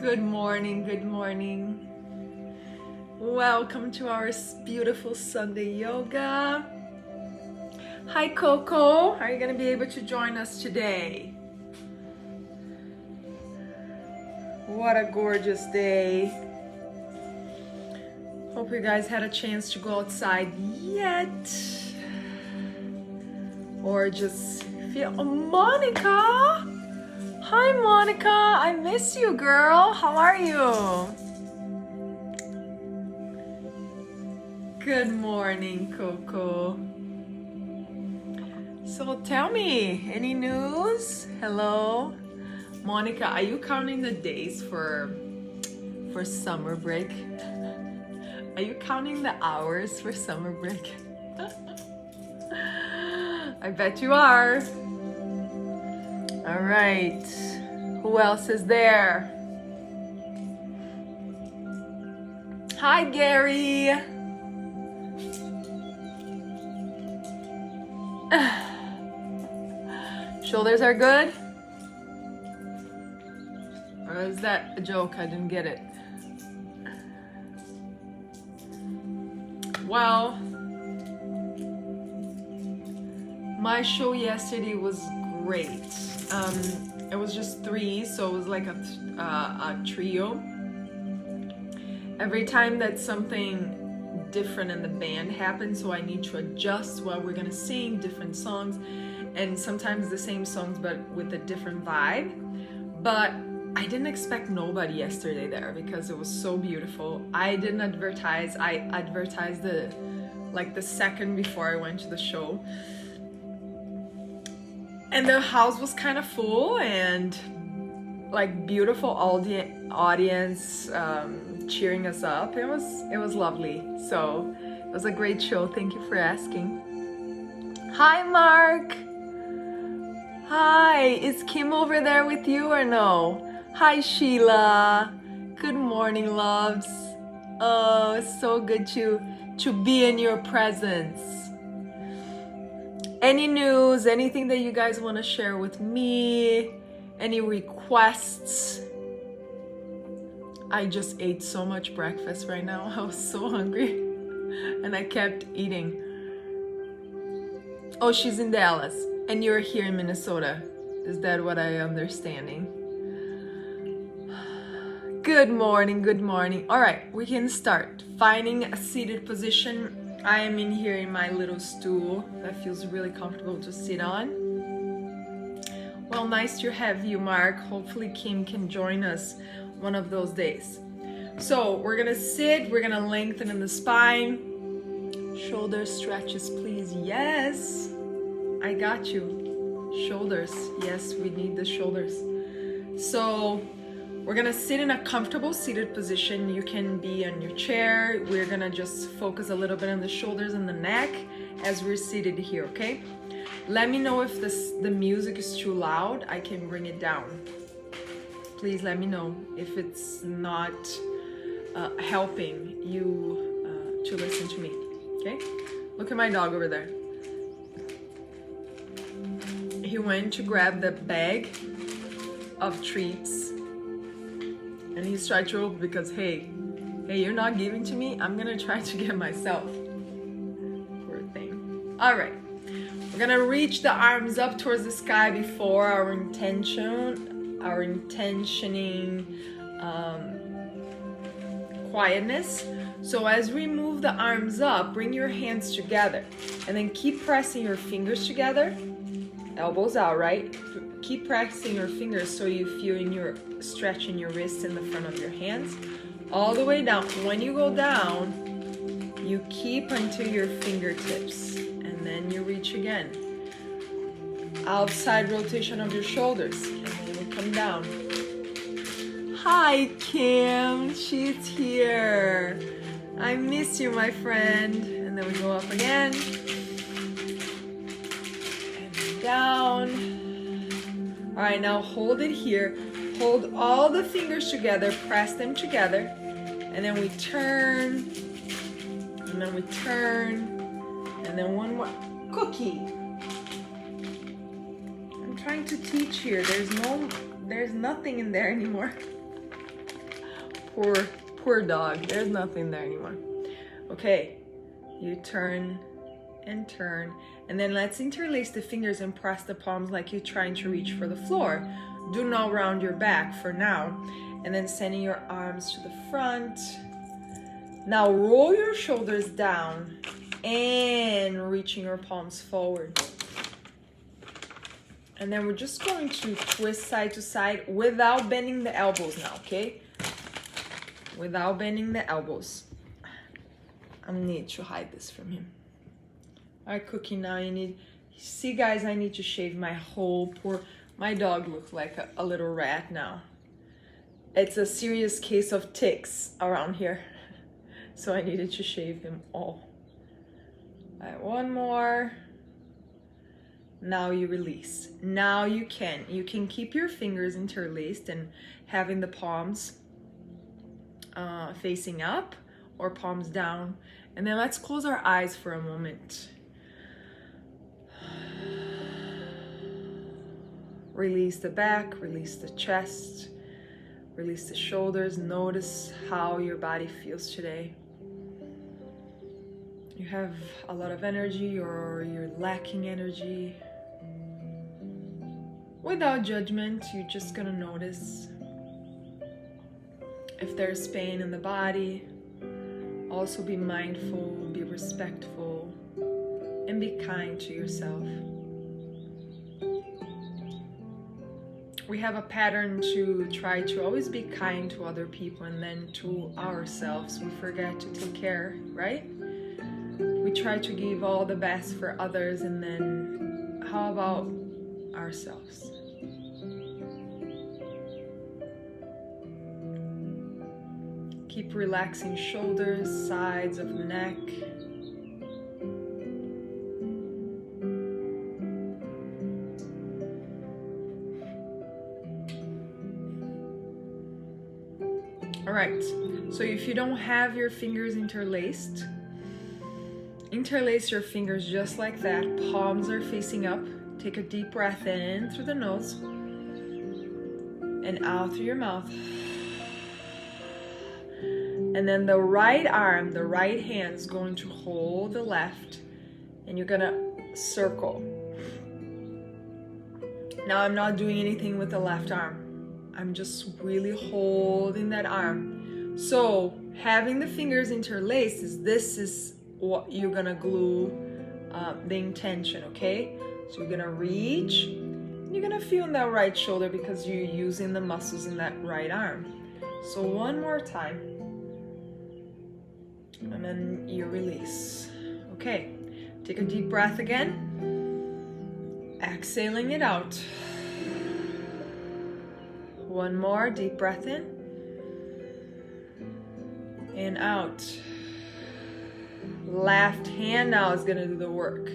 Good morning, good morning. Welcome to our beautiful Sunday yoga. Hi Coco, are you going to be able to join us today? What a gorgeous day. Hope you guys had a chance to go outside yet. Or just feel, oh, Monica! Hi Monica, I miss you girl. How are you? Good morning, Coco. So tell me, any news? Hello? Monica, are you counting the days for summer break? Are you counting the hours for summer break? I bet you are. All right, who else is there? Hi, Gary. Shoulders are good? Or is that a joke? I didn't get it. Well, my show yesterday was great. It was just 3, so it was like a trio. Every time that something different in the band happens, so I need to adjust what we're gonna sing, different songs, and sometimes the same songs but with a different vibe. But I didn't expect nobody yesterday there because it was so beautiful. I didn't advertise. I advertised the second before I went to the show. And the house was kind of full and like beautiful audience cheering us up. It was lovely. So it was a great show. Thank you for asking. Hi, Mark. Hi, is Kim over there with you or no? Hi, Sheila. Good morning, loves. Oh, it's so good to be in your presence. Any news, anything that you guys want to share with me? Any requests? I just ate so much breakfast right now. I was so hungry and I kept eating. Oh, she's in Dallas and you're here in Minnesota. Is that what I'm understanding? Good morning, good morning. All right, we can start. Finding a seated position. I am in here in my little stool that feels really comfortable to sit on. Well, nice to have you, Mark. Hopefully Kim can join us one of those days. So we're gonna sit, we're gonna lengthen in the spine. Shoulder stretches, please. Yes, I got you. Shoulders, yes, we need the shoulders. So we're gonna sit in a comfortable seated position. You can be on your chair. We're gonna just focus a little bit on the shoulders and the neck as we're seated here, okay? Let me know if the music is too loud. I can bring it down. Please let me know if it's not helping you to listen to me, okay? Look at my dog over there. He went to grab the bag of treats and he's trying to open because, hey, you're not giving to me. I'm gonna try to get myself. Poor thing. All right, we're gonna reach the arms up towards the sky before our intentioning quietness. So as we move the arms up, bring your hands together and then keep pressing your fingers together. Elbows out, right? Keep pressing your fingers so you feel in your stretching your wrists in the front of your hands all the way down. When you go down, you keep until your fingertips and then you reach again. Outside rotation of your shoulders and then we come down. Hi Kim, she's here. I miss you, my friend. And then we go up again and down. All right, now hold it here. Hold all the fingers together, press them together, and then we turn, and then we turn, and then one more. Cookie. I'm trying to teach here. There's nothing in there anymore. Poor dog. There's nothing there anymore. Okay, you turn and turn, and then let's interlace the fingers and press the palms like you're trying to reach for the floor. Do not round your back for now. And then sending your arms to the front. Now roll your shoulders down and reaching your palms forward. And then we're just going to twist side to side without bending the elbows now, okay? Without bending the elbows. I need to hide this from him. All right, Cookie, now you need... See, guys, I need to shave my whole my dog looks like a little rat now. It's a serious case of ticks around here. So I needed to shave him all. All right, one more. Now you release. Now you can keep your fingers interlaced and having the palms facing up or palms down. And then let's close our eyes for a moment. Release the back, release the chest, release the shoulders. Notice how your body feels today. You have a lot of energy or you're lacking energy. Without judgment, you're just gonna notice if there's pain in the body. Also be mindful, be respectful, and be kind to yourself. We have a pattern to try to always be kind to other people, and then to ourselves we forget to take care, right? We try to give all the best for others, and then how about ourselves? Keep relaxing shoulders, sides of the neck. All right, so if you don't have your fingers interlaced, interlace your fingers just like that. Palms are facing up. Take a deep breath in through the nose and out through your mouth. And then the right arm, the right hand is going to hold the left, and you're gonna circle. Now I'm not doing anything with the left arm. I'm just really holding that arm. So having the fingers interlaced this is what you're gonna glue the intention, okay? So you're gonna reach, and you're gonna feel in that right shoulder because you're using the muscles in that right arm. So one more time. And then you release. Okay, take a deep breath again. Exhaling it out. One more deep breath in and out. Left hand now is gonna do the work.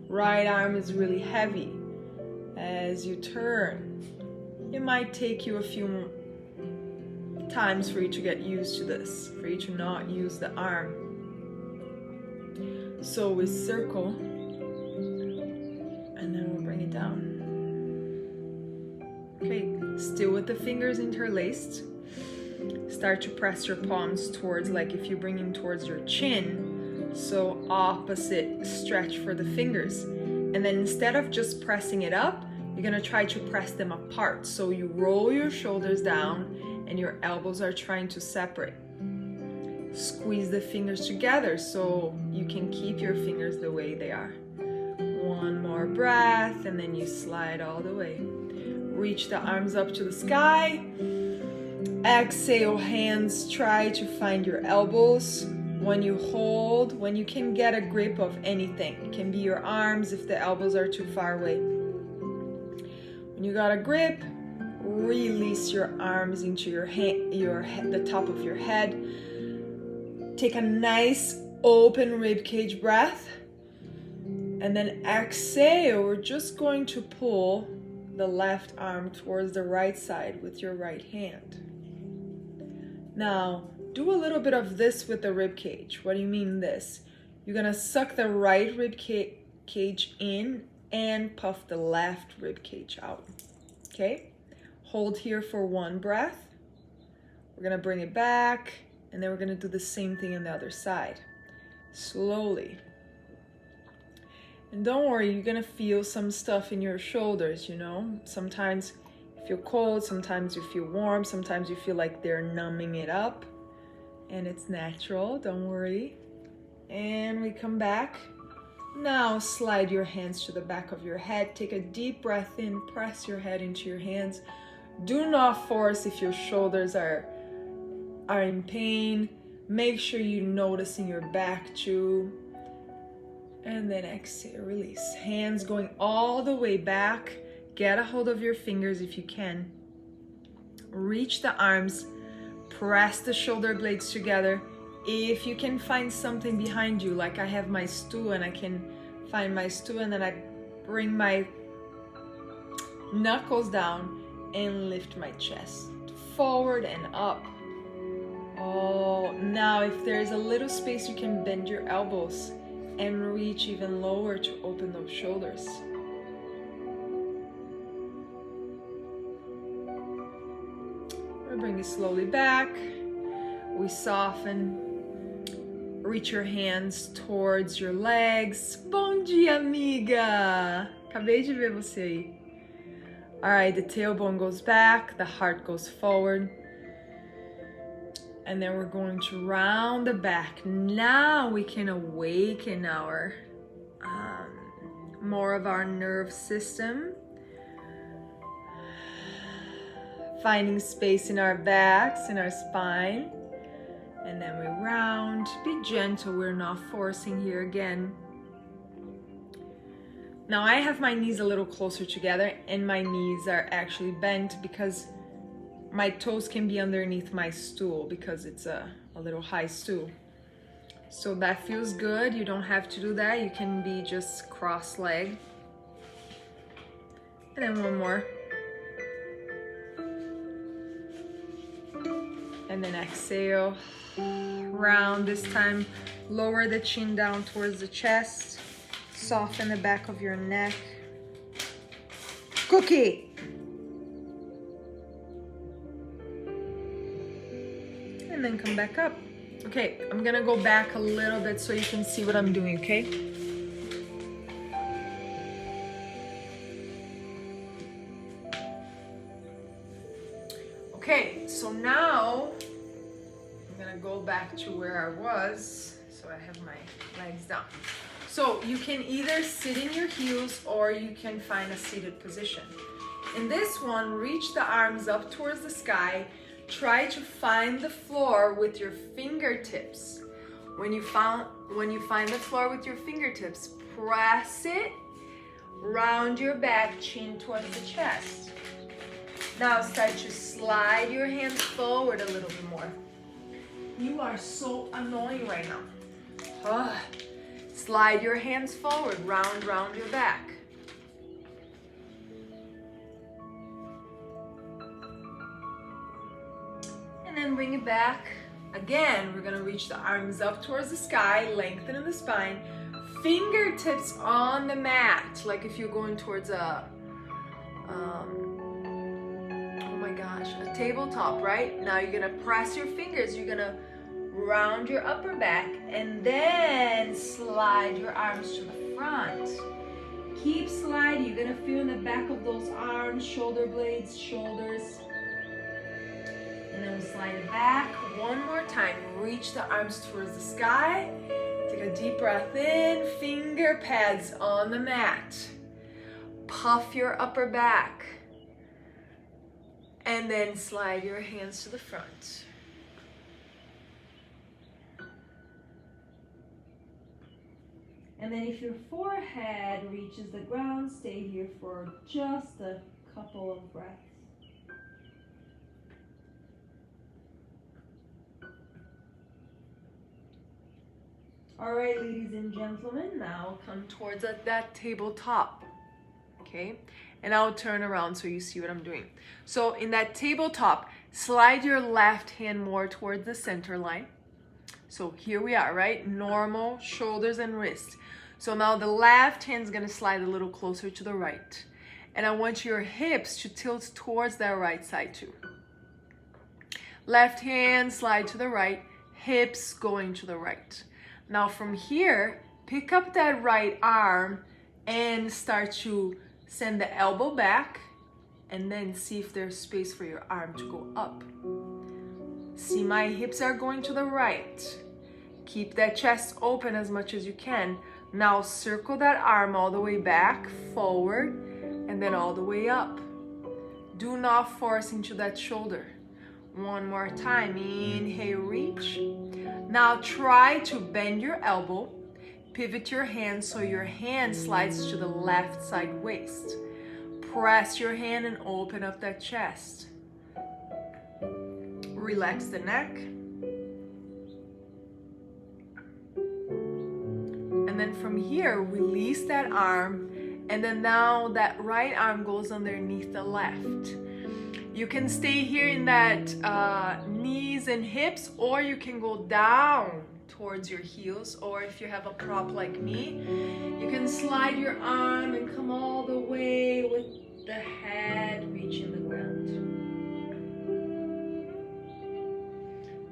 Right arm is really heavy. As you turn, it might take you a few times for you to get used to this, for you to not use the arm. So we circle and then we'll bring it down. Okay, still with the fingers interlaced. Start to press your palms towards, like if you're bringing towards your chin. So opposite stretch for the fingers. And then instead of just pressing it up, you're gonna try to press them apart. So you roll your shoulders down and your elbows are trying to separate. Squeeze the fingers together so you can keep your fingers the way they are. One more breath and then you slide all the way. Reach the arms up to the sky. Exhale, hands try to find your elbows. When you hold, when you can get a grip of anything, it can be your arms if the elbows are too far away. When you got a grip, release your arms into your head, the top of your head. Take a nice open rib cage breath. And then exhale, we're just going to pull the left arm towards the right side with your right hand. Now, do a little bit of this with the rib cage. What do you mean this? You're gonna suck the right rib cage in and puff the left rib cage out. Okay? Hold here for one breath. We're gonna bring it back, and then we're gonna do the same thing on the other side. Slowly. And don't worry, you're gonna feel some stuff in your shoulders, you know? Sometimes you feel cold, sometimes you feel warm, sometimes you feel like they're numbing it up. And it's natural, don't worry. And we come back. Now slide your hands to the back of your head. Take a deep breath in, press your head into your hands. Do not force if your shoulders are in pain. Make sure you notice in your back too. And then exhale, release. Hands going all the way back. Get a hold of your fingers if you can. Reach the arms. Press the shoulder blades together. If you can find something behind you, like I have my stool and I can find my stool, and then I bring my knuckles down and lift my chest forward and up. Oh, now if there's a little space, you can bend your elbows and reach even lower to open those shoulders. We'll bring it slowly back. We soften. Reach your hands towards your legs. Bom dia, amiga! Acabei de ver você aí. Alright, the tailbone goes back, the heart goes forward. And then we're going to round the back. Now we can awaken our more of our nerve system. Finding space in our backs, in our spine. And then we round. Be gentle, we're not forcing here again. Now I have my knees a little closer together, and my knees are actually bent because my toes can be underneath my stool because it's a little high stool. So that feels good. You don't have to do that. You can be just cross-legged. And then one more. And then exhale. Round this time. Lower the chin down towards the chest. Soften the back of your neck. Cookie! And then come back up. Okay, I'm gonna go back a little bit so you can see what I'm doing, okay? Okay, so now I'm gonna go back to where I was. So I have my legs down. So you can either sit in your heels or you can find a seated position. In this one, reach the arms up towards the sky. Try to find the floor with your fingertips. When you find the floor with your fingertips, press it, round your back, chin towards the chest. Now start to slide your hands forward a little bit more. You are so annoying right now. Slide your hands forward, round your back. And then bring it back. Again, we're gonna reach the arms up towards the sky, lengthen the spine, fingertips on the mat, like if you're going towards a, a tabletop, right? Now you're gonna press your fingers, you're gonna round your upper back, and then slide your arms to the front. Keep sliding, you're gonna feel in the back of those arms, shoulder blades, shoulders. And then we slide it back one more time. Reach the arms towards the sky. Take a deep breath in, finger pads on the mat. Puff your upper back. And then slide your hands to the front. And then if your forehead reaches the ground, stay here for just a couple of breaths. All right, ladies and gentlemen, now come towards that tabletop, okay? And I'll turn around so you see what I'm doing. So in that tabletop, slide your left hand more towards the center line. So here we are, right? Normal shoulders and wrists. So now the left hand's gonna slide a little closer to the right. And I want your hips to tilt towards that right side too. Left hand, slide to the right, hips going to the right. Now from here, pick up that right arm and start to send the elbow back, and then see if there's space for your arm to go up. See, my hips are going to the right. Keep that chest open as much as you can. Now circle that arm all the way back, forward, and then all the way up. Do not force into that shoulder. One more time. Inhale, reach. Now try to bend your elbow. Pivot your hand so your hand slides to the left side waist. Press your hand and open up that chest. Relax the neck. And then from here, release that arm. And then now that right arm goes underneath the left. You can stay here in that knees and hips, or you can go down towards your heels, or if you have a prop like me, you can slide your arm and come all the way with the head reaching the ground.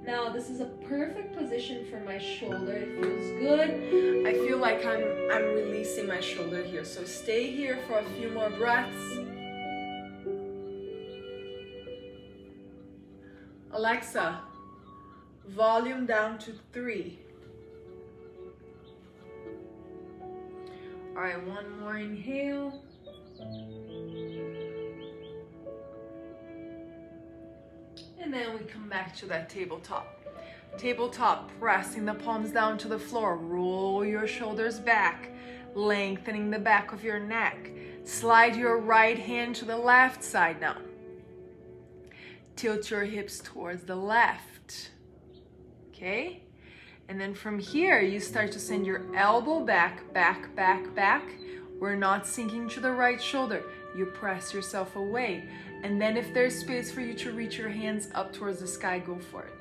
Now this is a perfect position for my shoulder. It feels good. I feel like I'm releasing my shoulder here. So stay here for a few more breaths. Alexa, volume down to 3. All right, one more inhale. And then we come back to that tabletop. Tabletop, pressing the palms down to the floor. Roll your shoulders back, lengthening the back of your neck. Slide your right hand to the left side now. Tilt your hips towards the left. Okay? And then from here, you start to send your elbow back, back, back, back. We're not sinking to the right shoulder. You press yourself away. And then if there's space for you to reach your hands up towards the sky, go for it.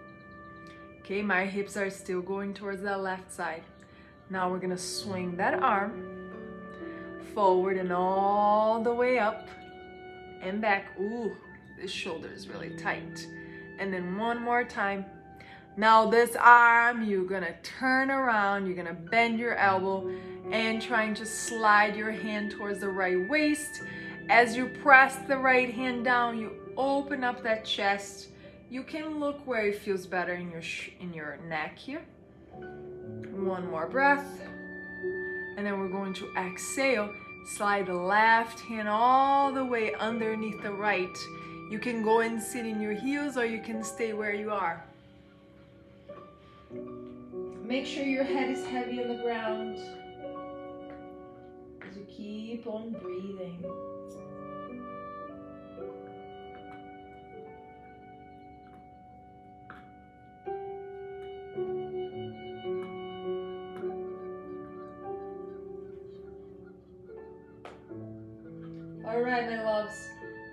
Okay, my hips are still going towards that left side. Now we're gonna swing that arm forward and all the way up and back. Ooh, this shoulder is really tight. And then one more time. Now this arm, you're gonna turn around, you're gonna bend your elbow and trying to slide your hand towards the right waist. As you press the right hand down, you open up that chest. You can look where it feels better in your neck here. One more breath. And then we're going to exhale. Slide the left hand all the way underneath the right. You can go and sit in your heels, or you can stay where you are. Make sure your head is heavy on the ground as you keep on breathing. All right, my loves.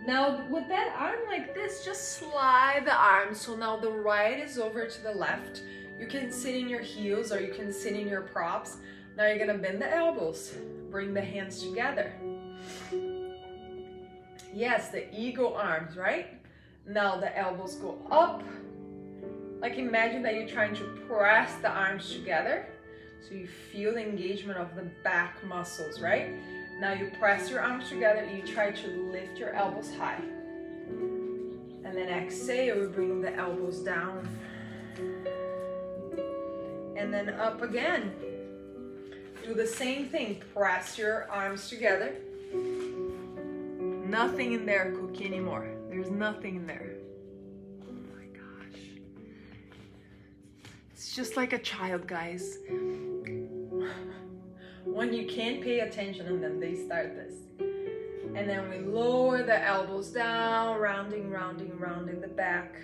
Now with that arm like this, just slide the arm. So now the right is over to the left. You can sit in your heels, or you can sit in your props. Now you're gonna bend the elbows. Bring the hands together. Yes, the eagle arms, right? Now the elbows go up. Like imagine that you're trying to press the arms together. So you feel the engagement of the back muscles, right? Now you press your arms together and you try to lift your elbows high. And then exhale, we bring the elbows down. And then up again. Do the same thing. Press your arms together. Nothing in there, Cookie, anymore. There's nothing in there. Oh my gosh. It's just like a child, guys. When you can't pay attention on them, they start this. And then we lower the elbows down, rounding, rounding, rounding the back.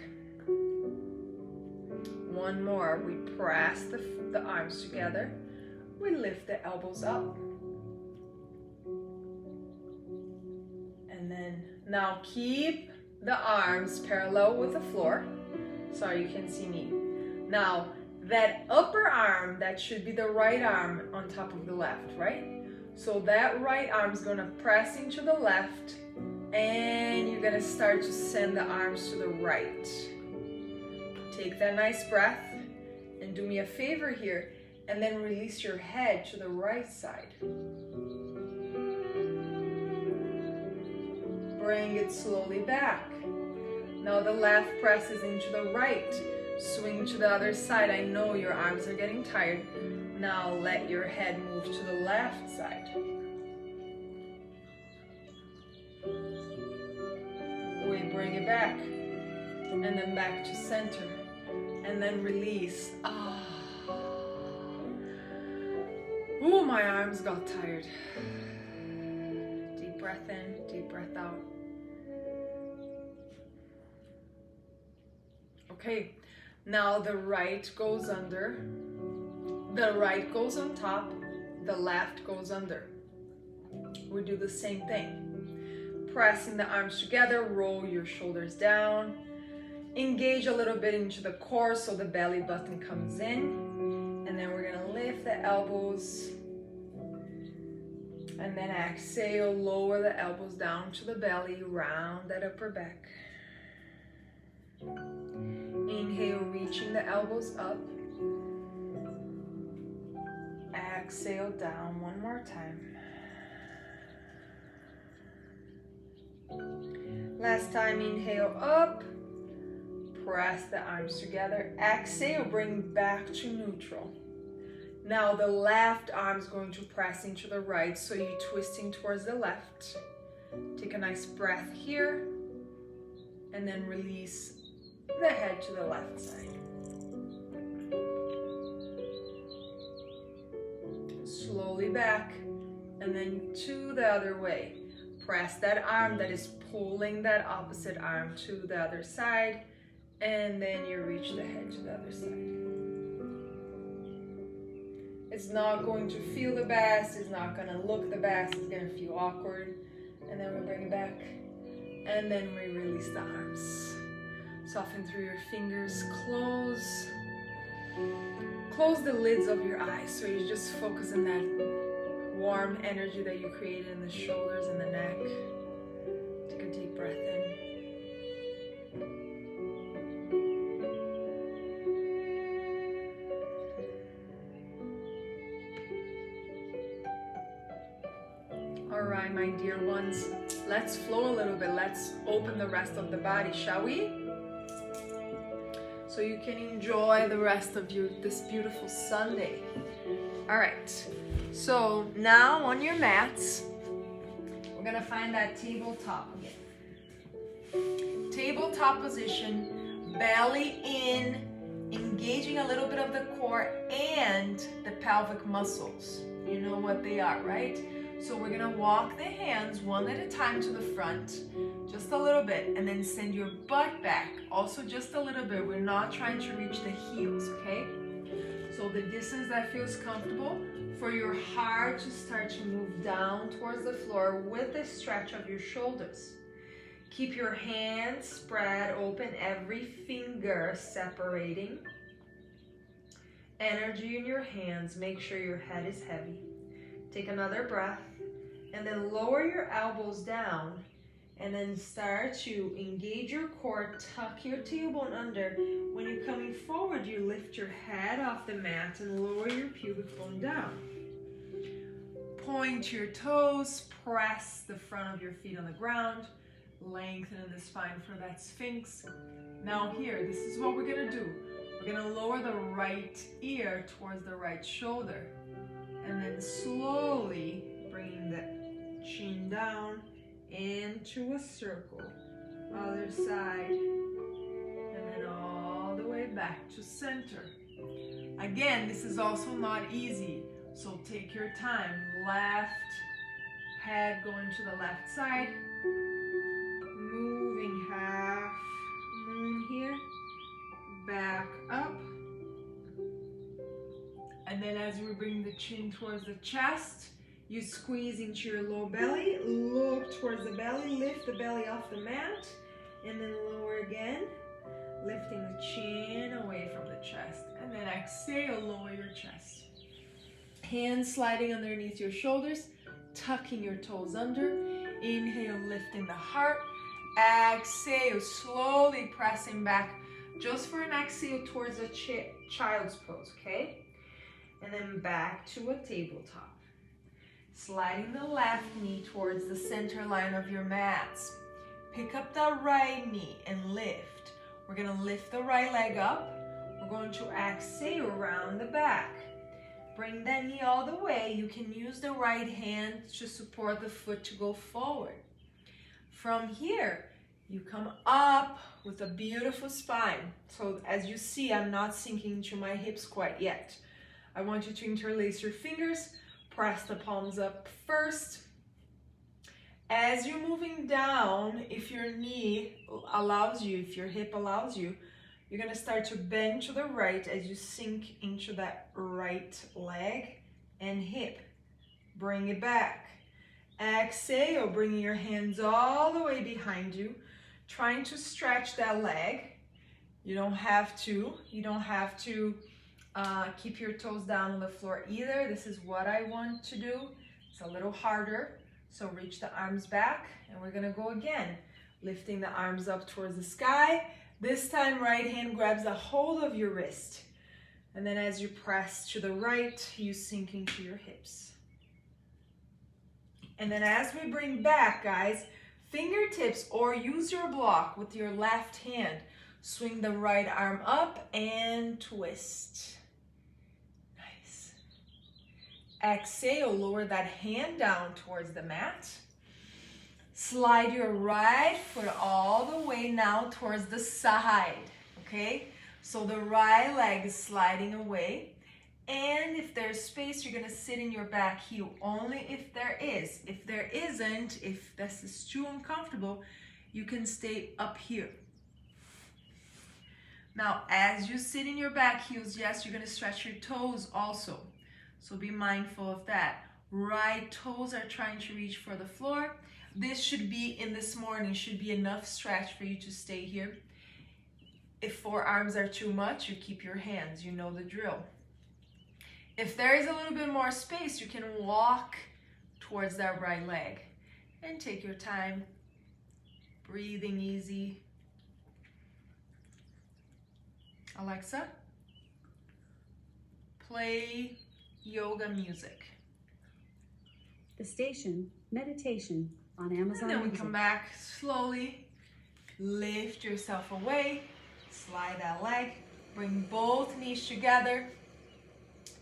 One more. We press the arms together. We lift the elbows up. And then now keep the arms parallel with the floor. Sorry, you can see me. Now, that upper arm, that should be the right arm on top of the left, right? So that right arm is gonna press into the left, and you're gonna start to send the arms to the right. Take that nice breath and do me a favor here, and then release your head to the right side. Bring it slowly back. Now the left presses into the right. Swing to the other side. I know your arms are getting tired. Now let your head move to the left side. We bring it back. And then back to center. And then release. Oh, my arms got tired. Deep breath in, deep breath out. Okay, now the right goes under, the right goes on top, the left goes under. We do the same thing. Pressing the arms together, roll your shoulders down. Engage a little bit into the core so the belly button comes in. And then we're gonna lift the elbows. And then exhale, lower the elbows down to the belly, round that upper back. Inhale, reaching the elbows up. Exhale, down one more time. Last time, inhale up. Press the arms together. Exhale, bring back to neutral. Now the left arm is going to press into the right, so you're twisting towards the left. Take a nice breath here, and then release the head to the left side. Slowly back, and then to the other way. Press that arm that is pulling that opposite arm to the other side, and then you reach the head to the other side. It's not going to feel the best, it's not going to look the best, it's going to feel awkward. And then we bring it back, and then we release the arms. Soften through your fingers, close the lids of your eyes so you just focus on that warm energy that you created in the shoulders and the neck. Take a deep breath in. All right, my dear ones, let's flow a little bit. Let's open the rest of the body, shall we? So you can enjoy the rest of this beautiful Sunday. All right, so now on your mats, we're gonna find that tabletop again. Tabletop position, belly in, engaging a little bit of the core and the pelvic muscles. You know what they are, right? So we're gonna walk the hands one at a time to the front, just a little bit, and then send your butt back, also just a little bit. We're not trying to reach the heels, okay? So the distance that feels comfortable for your heart to start to move down towards the floor with the stretch of your shoulders. Keep your hands spread open, every finger separating. Energy in your hands, make sure your head is heavy. Take another breath, and then lower your elbows down, and then start to engage your core, tuck your tailbone under. When you're coming forward, you lift your head off the mat and lower your pubic bone down. Point your toes, press the front of your feet on the ground, lengthen the spine for that sphinx. Now here, this is what we're gonna do. We're gonna lower the right ear towards the right shoulder, and then slowly bringing the chin down into a circle. Other side, and then all the way back to center. Again, this is also not easy, so take your time. Left head going to the left side, moving half moon here, back up. And then as we bring the chin towards the chest, you squeeze into your low belly, look towards the belly, lift the belly off the mat, and then lower again, lifting the chin away from the chest. And then exhale, lower your chest. Hands sliding underneath your shoulders, tucking your toes under. Inhale, lifting the heart. Exhale, slowly pressing back just for an exhale towards a child's pose, okay? And then back to a tabletop. Sliding the left knee towards the center line of your mats. Pick up the right knee and lift. We're gonna lift the right leg up. We're going to exhale around the back. Bring that knee all the way. You can use the right hand to support the foot to go forward. From here, you come up with a beautiful spine. So as you see, I'm not sinking into my hips quite yet. I want you to interlace your fingers, press the palms up first. As you're moving down, if your knee allows you, if your hip allows you, you're gonna start to bend to the right as you sink into that right leg and hip. Bring it back. Exhale, bringing your hands all the way behind you, trying to stretch that leg. You don't have to keep your toes down on the floor either. This is what I want to do. It's a little harder. So reach the arms back, and we're gonna go again. Lifting the arms up towards the sky. This time, right hand grabs a hold of your wrist. And then as you press to the right, you sink into your hips. And then as we bring back, guys, fingertips or use your block with your left hand. Swing the right arm up and twist. Nice. Exhale, lower that hand down towards the mat. Slide your right foot all the way now towards the side, okay? So the right leg is sliding away. And if there's space, you're gonna sit in your back heel, only if there is. If there isn't, if this is too uncomfortable, you can stay up here. Now, as you sit in your back heels, yes, you're gonna stretch your toes also. So be mindful of that. Right toes are trying to reach for the floor. This should be, in this morning, should be enough stretch for you to stay here. If forearms are too much, you keep your hands, you know the drill. If there is a little bit more space, you can walk towards that right leg and take your time, breathing easy. Alexa, play yoga music. The station, meditation on Amazon. And then we Music. come back slowly, lift yourself away, slide that leg, bring both knees together,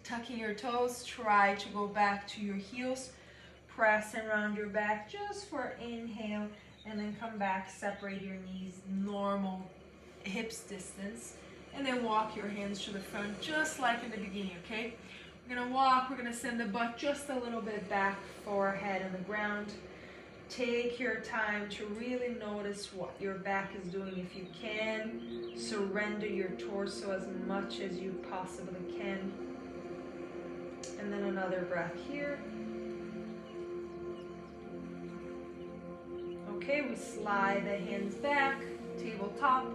tucking your toes, try to go back to your heels, press around your back just for inhale, and then come back, separate your knees, normal hips distance, and then walk your hands to the front just like in the beginning, okay? We're gonna walk, we're gonna send the butt just a little bit back, forehead on the ground. Take your time to really notice what your back is doing if you can. Surrender your torso as much as you possibly can. And then another breath here. Okay, we slide the hands back, tabletop.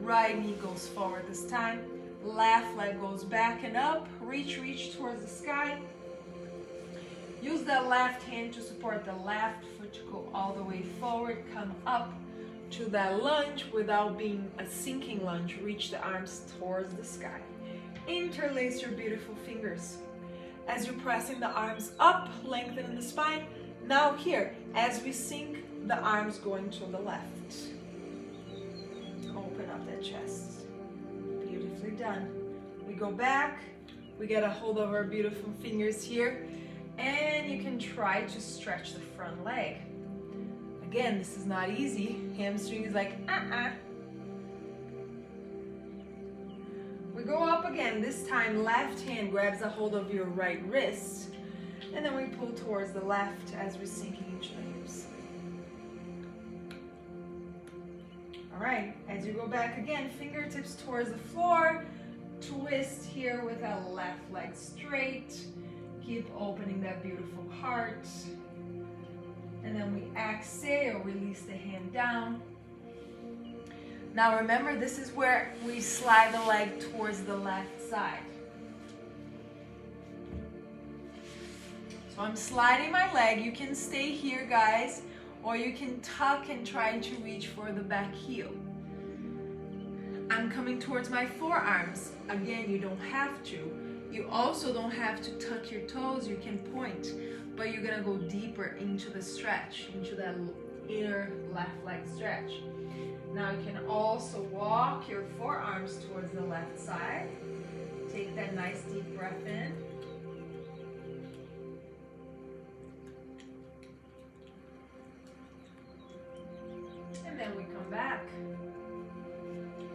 Right knee goes forward this time. Left leg goes back and up. Reach towards the sky. Use that left hand to support the left foot to go all the way forward. Come up to that lunge without being a sinking lunge. Reach the arms towards the sky. Interlace your beautiful fingers. As you're pressing the arms up, lengthening the spine. Now here, as we sink, the arms going to the left. Open up that chest. Beautifully done. We go back. We get a hold of our beautiful fingers here. And you can try to stretch the front leg. Again, this is not easy. Hamstring is like, We go up again. This time, left hand grabs a hold of your right wrist. And then we pull towards the left as we're sinking into the hips. All right, as you go back again, fingertips towards the floor. Twist here with that left leg straight. Keep opening that beautiful heart. And then we exhale, release the hand down. Now remember, this is where we slide the leg towards the left side. So I'm sliding my leg. You can stay here, guys, or you can tuck and try to reach for the back heel. I'm coming towards my forearms. Again, you don't have to. You also don't have to tuck your toes. You can point, but you're gonna go deeper into the stretch, into that inner left leg stretch. Now you can also walk your forearms towards the left side. Take that nice deep breath in. And then we come back.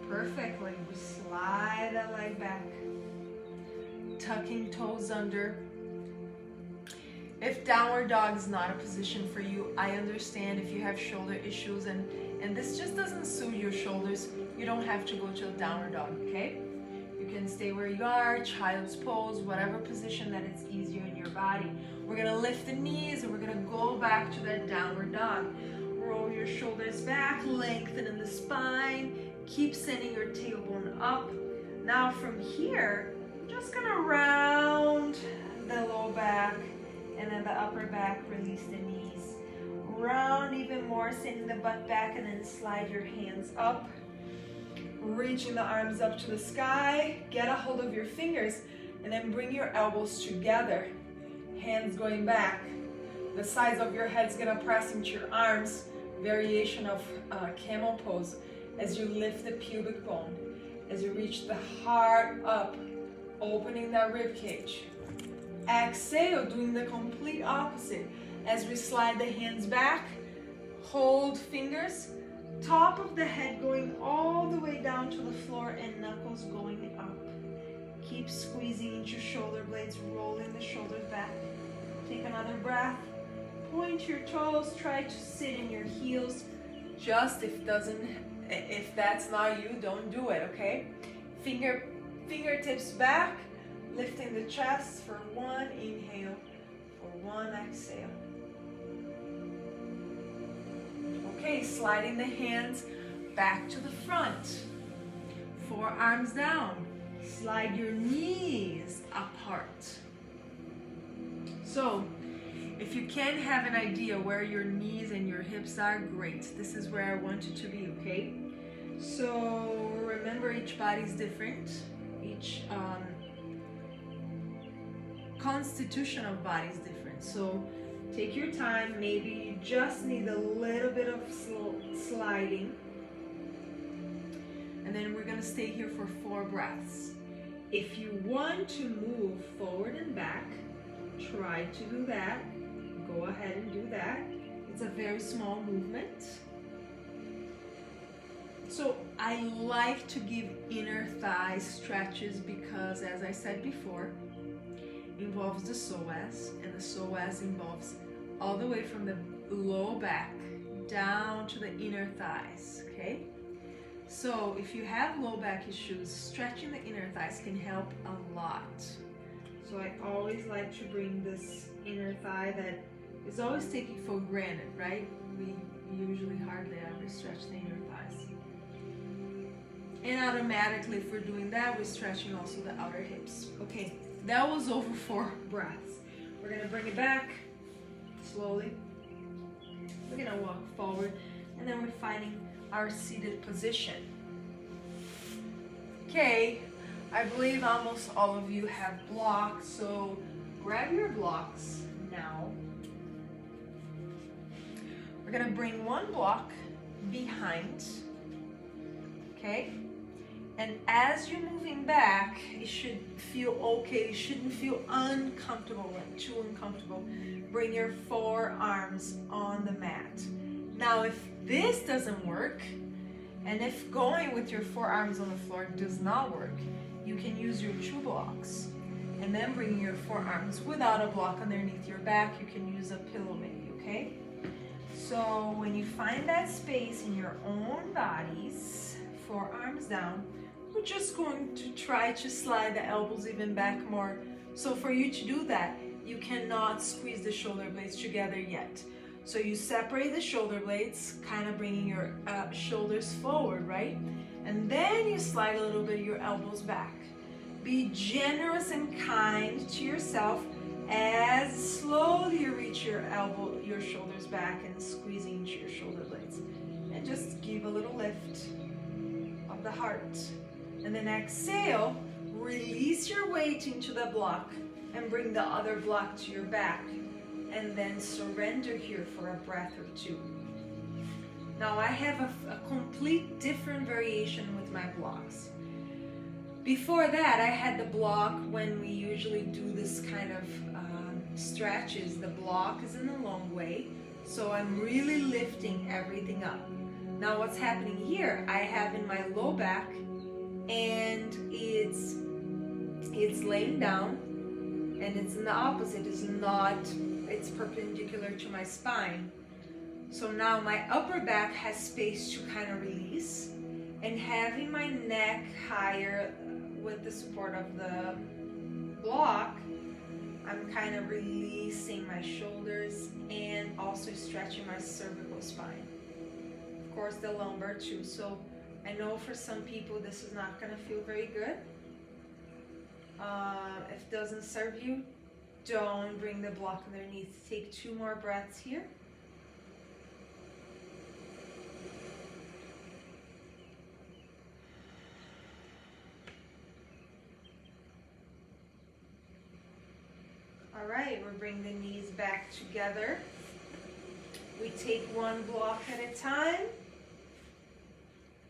Perfectly. We slide that leg back. Tucking toes under. If downward dog is not a position for you, I understand if you have shoulder issues and this just doesn't suit your shoulders, you don't have to go to a downward dog, okay? You can stay where you are, child's pose, whatever position that is easier in your body. We're gonna lift the knees and we're gonna go back to that downward dog. Roll your shoulders back, lengthen in the spine, keep sending your tailbone up. Now from here, I'm just gonna round the low back and then the upper back, release the knees. Round even more, sending the butt back and then slide your hands up. Reaching the arms up to the sky, get a hold of your fingers and then bring your elbows together. Hands going back. The sides of your head's gonna press into your arms. Variation of camel pose as you lift the pubic bone. As you reach the heart up, opening that rib cage. Exhale, doing the complete opposite. As we slide the hands back, hold fingers, top of the head going all the way down to the floor and knuckles going up. Keep squeezing into shoulder blades, rolling the shoulders back. Take another breath. Point your toes, try to sit in your heels. Just if that's not you, don't do it, okay? Fingertips back, lifting the chest for one inhale, for one exhale. Okay, sliding the hands back to the front. Forearms down. Slide your knees apart. So, if you can have an idea where your knees and your hips are, great. This is where I want you to be, okay? So remember, each body is different. Each constitution of body is different. So take your time. Maybe you just need a little bit of sliding. And then we're gonna stay here for 4 breaths. If you want to move forward and back, try to do that. Go ahead and do that. It's a very small movement. So I like to give inner thigh stretches because, as I said before, it involves the psoas, and the psoas involves all the way from the low back down to the inner thighs, okay? So if you have low back issues, stretching the inner thighs can help a lot. So I always like to bring this inner thigh that is always taken for granted, right? We usually hardly ever stretch the inner thighs. And automatically, if we're doing that, we're stretching also the outer hips. Okay, that was over 4 breaths. We're gonna bring it back slowly. We're gonna walk forward, and then we're finding our seated position. Okay, I believe almost all of you have blocks, so grab your blocks now. We're gonna bring one block behind, okay? And as you're moving back, it should feel okay. It shouldn't feel uncomfortable, like too uncomfortable. Bring your forearms on the mat. Now, if this doesn't work, and if going with your forearms on the floor does not work, you can use your 2 blocks. And then bring your forearms without a block underneath your back. You can use a pillow maybe, okay? So when you find that space in your own bodies, forearms down, we're just going to try to slide the elbows even back more. So for you to do that, you cannot squeeze the shoulder blades together yet. So you separate the shoulder blades, kind of bringing your shoulders forward, right? And then you slide a little bit of your elbows back. Be generous and kind to yourself as slowly you reach your shoulders back and squeezing into your shoulder blades. And just give a little lift, a of the heart. And then exhale, release your weight into the block and bring the other block to your back. And then surrender here for a breath or two. Now I have a complete different variation with my blocks. Before that, I had the block when we usually do this kind of stretches. The block is in the long way, so I'm really lifting everything up. Now what's happening here, I have in my low back, and it's laying down, and it's in the opposite, it's perpendicular to my spine. So now my upper back has space to kind of release, and having my neck higher with the support of the block, I'm kind of releasing my shoulders and also stretching my cervical spine. Of course, the lumbar too. So I know for some people this is not going to feel very good. If it doesn't serve you, don't bring the block underneath. Take 2 more breaths here. All right, we'll bring the knees back together. We take 1 block at a time,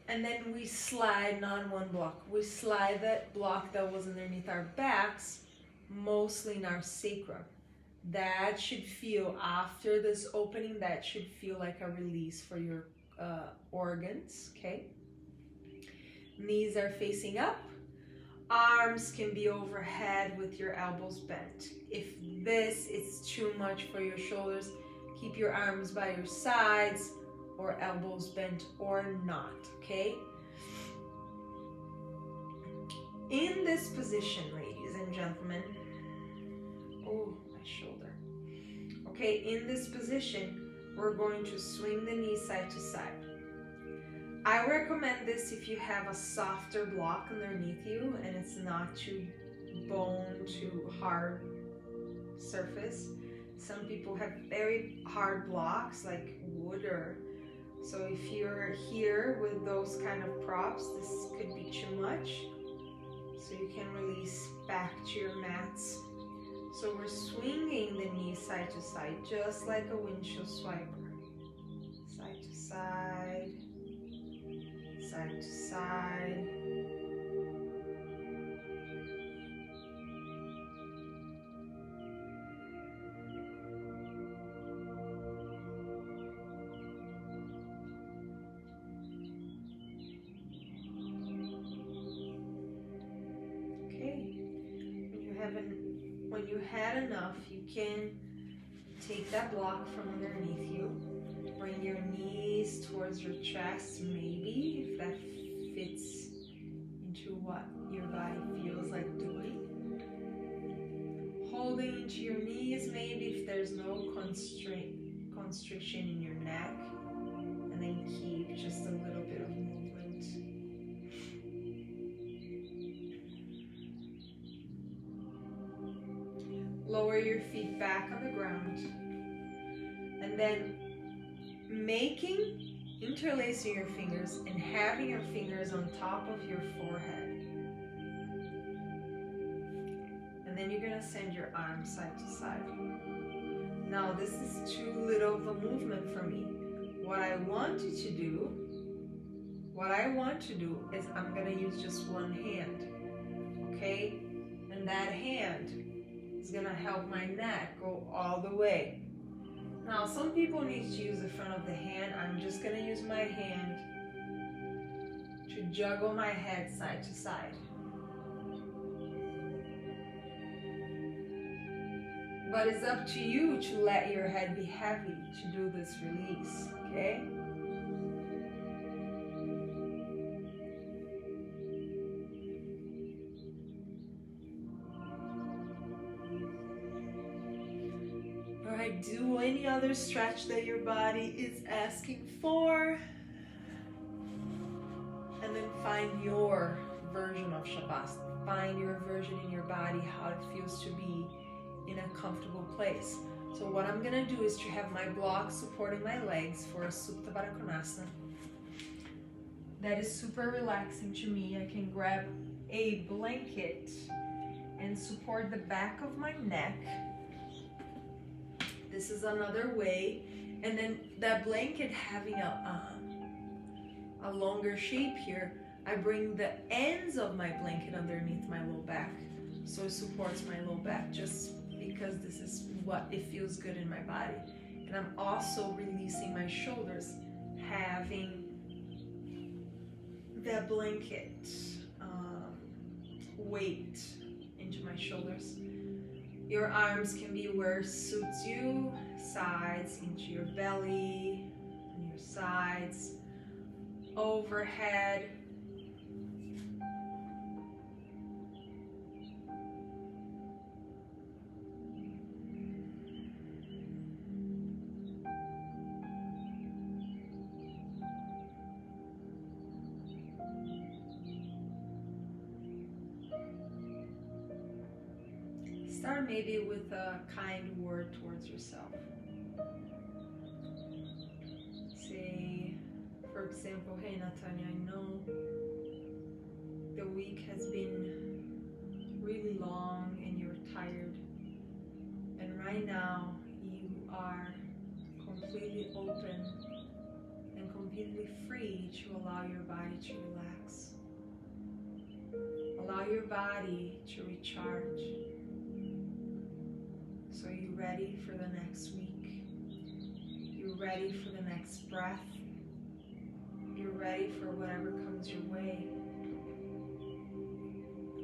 and then we slide, not 1 block. We slide that block that was underneath our backs, mostly in our sacrum. That should feel, after this opening, that should feel like a release for your organs, okay? Knees are facing up. Arms can be overhead with your elbows bent. If this is too much for your shoulders, keep your arms by your sides or elbows bent or not, okay? In this position, ladies and gentlemen, oh, my shoulder. Okay, in this position, we're going to swing the knee side to side. I recommend this if you have a softer block underneath you and it's not too bone, too hard surface. Some people have very hard blocks like wood, or so if you're here with those kind of props, this could be too much. So you can release back to your mats. So we're swinging the knee side to side, just like a windshield swiper. Side to side. Side to side. Okay. When you had enough, you can take that block from underneath you. Bring your knees towards your chest, maybe, if that fits into what your body feels like doing. Holding into your knees, maybe, if there's no constriction in your neck. And then keep just a little bit of movement. Lower your feet back on the ground. And then interlacing your fingers and having your fingers on top of your forehead. And then you're going to send your arms side to side. Now this is too little of a movement for me. What I want to do is I'm going to use just 1 hand. Okay? And that hand is going to help my neck go all the way. Now, some people need to use the front of the hand. I'm just going to use my hand to juggle my head side to side. But it's up to you to let your head be heavy to do this release, okay? Do any other stretch that your body is asking for, and then find your version of Shavasana. Find your version in your body, how it feels to be in a comfortable place. So what I'm gonna do is to have my block supporting my legs for a Supta Baddha Konasana. that is super relaxing to me. I can grab a blanket and support the back of my neck. This is another way. And then that blanket having a longer shape here, I bring the ends of my blanket underneath my low back, so it supports my low back, just because this is what it feels good in my body. And I'm also releasing my shoulders, having that blanket weight into my shoulders. Your arms can be where suits you, sides into your belly, and your sides, overhead. Start maybe with a kind word towards yourself. Say, for example, hey Natanya, I know the week has been really long and you're tired. And right now you are completely open and completely free to allow your body to relax. Allow your body to recharge. So you ready for the next week? You're ready for the next breath? You're ready for whatever comes your way?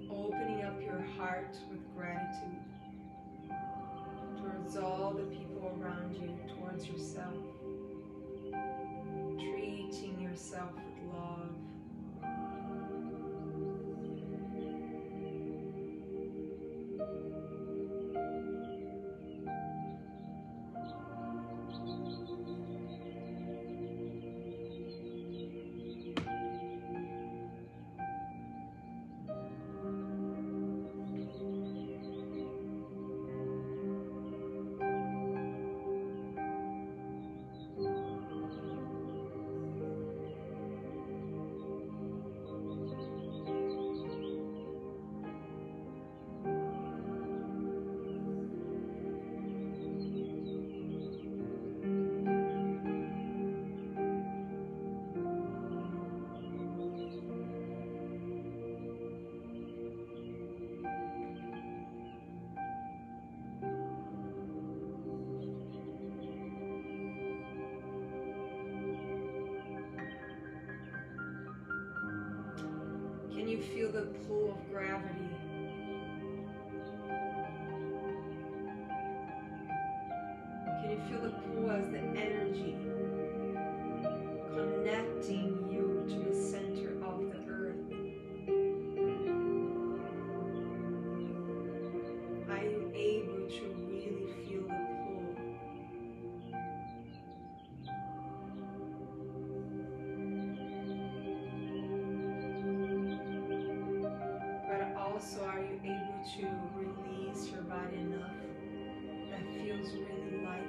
Opening up your heart with gratitude towards all the people around you, towards yourself. Treating yourself with love. Can you feel the pull of gravity? Can you feel the pull as the energy connecting you to the center of the earth? Are you able to really feel the pull? But also, are you able to release your body enough that feels really light?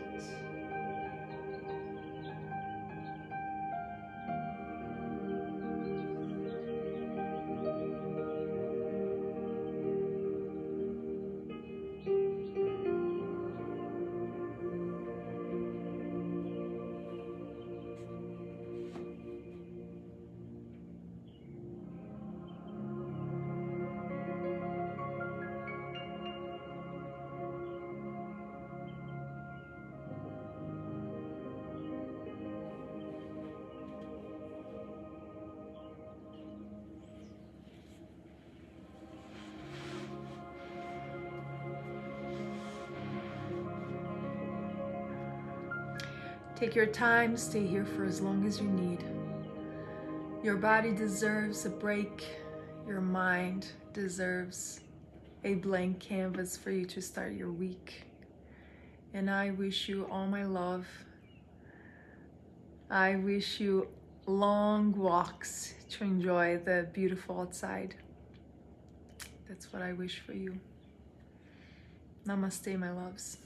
Take your time, stay here for as long as you need. Your body deserves a break. Your mind deserves a blank canvas for you to start your week. And I wish you all my love. I wish you long walks to enjoy the beautiful outside. That's what I wish for you. Namaste, my loves.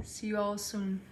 See you all soon.